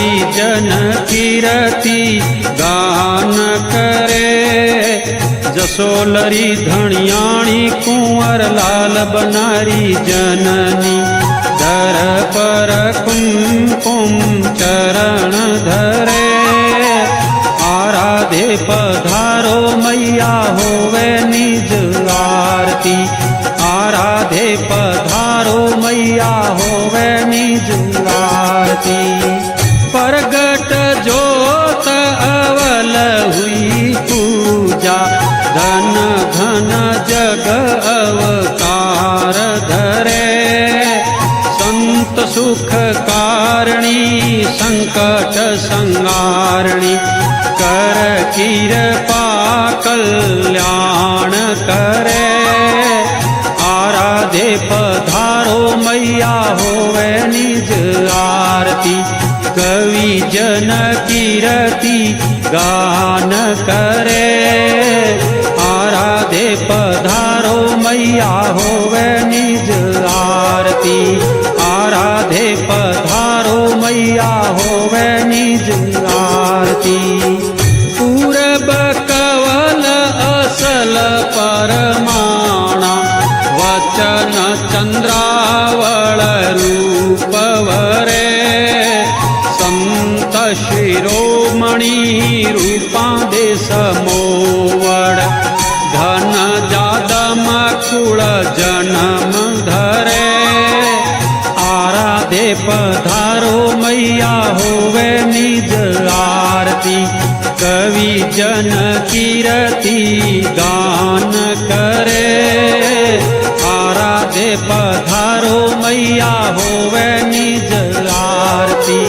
कवि जन कीरति गान करे। जसोलरी धणियाणी कुंवर लाल बनारी जननी दर पर कुमकुम चरण धरे। आराधे पधारो मैया होवे निज आरती। आराधे पधारो मैया होवे निज आरती। परगट जोत अवल हुई पूजा धन धन जग अवतार धरे। संत सुख कारणी संकट संगारणी कर कृपा कल्याण करे। आराधे पधारो मैया होवे निज आरती। कवि जन कीरति गान करे। आराधे पधारो मैया होवे निज आरती। आराधे पधारो मैया होवे निज आरती। पूरब कवल असल परमाणा वचन चंद्रावळ रूप वरे। संत शिरोमणि रूपा दे समोवड़ धन जादम कुल जन्म धरे। आराधे पधारो मैया होवे निज आरती। कवि जन कीरति गान करे। आराधे पधारो मैया होवे निज आरती।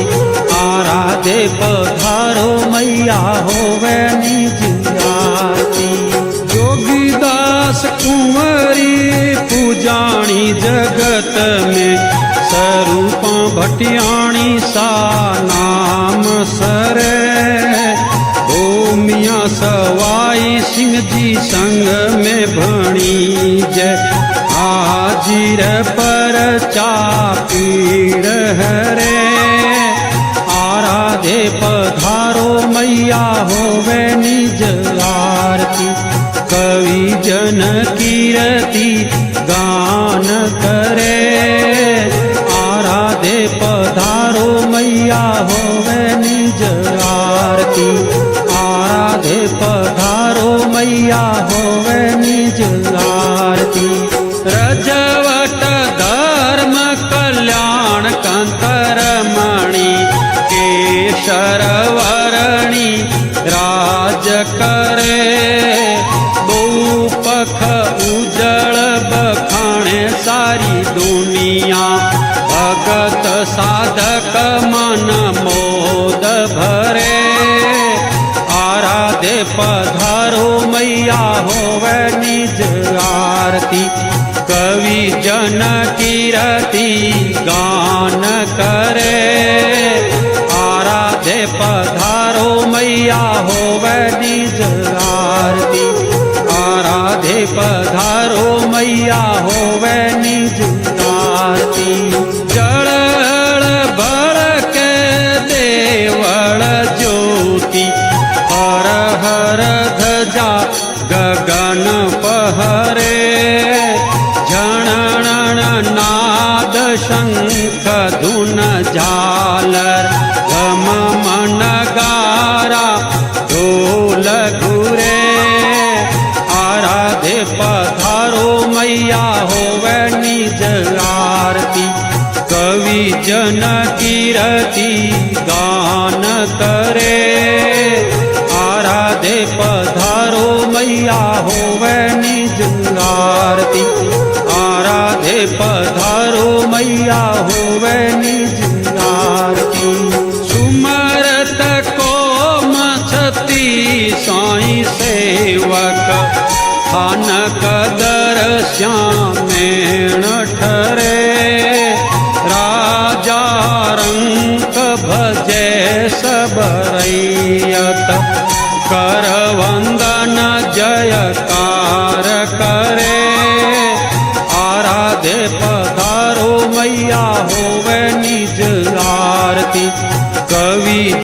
आराधे पधारो मैया होवे निज आरती। जोगीदास कुंवरी पूजाणी जगत में स्वरूपा भटियाणी सा नाम सरे। भूमिया सवाई सिंह जी संग में भणी जय। हाजिर पर चापीड़ हरे। आराधे पधारो मैया होवे निज आरती। कवि जन कीरति गान करे। आराधे पधारो मैया होवे निज आरती। आराधे पधारो मैया होवे निज आरती। रजवट धर्म कल्याण कंतरमणि केशरवरणी राज करे। बहुपख उजळ बखाणे सारी दुनिया। भगत साधक मन मोद भरे। आराधे पधारो मैया होवे निज आरती। कवि जन कीरति गान करे। आराधे पधारो मैया होवे निज आरती। आराधे पधारो मैया होवे निज आरती। जड़ बड़ के देवल ज्योति हर हर ध्वजा गगन पहरे। झणण नाद शंख धुन झालर घम नगारा ढोल घुरे। आराधे पधारो मैया होवे निज आरती। कवि जन कीरति गान करे। आराधे पधारो मैया होवे निज आरती। आराधे पधारो मैया होवे निज आरती। सुमरत को मछती साई सेवक थानक दर श्यामेण ठरे। राजा रंक भजे सब रैयत कर वंदन जयकार करे।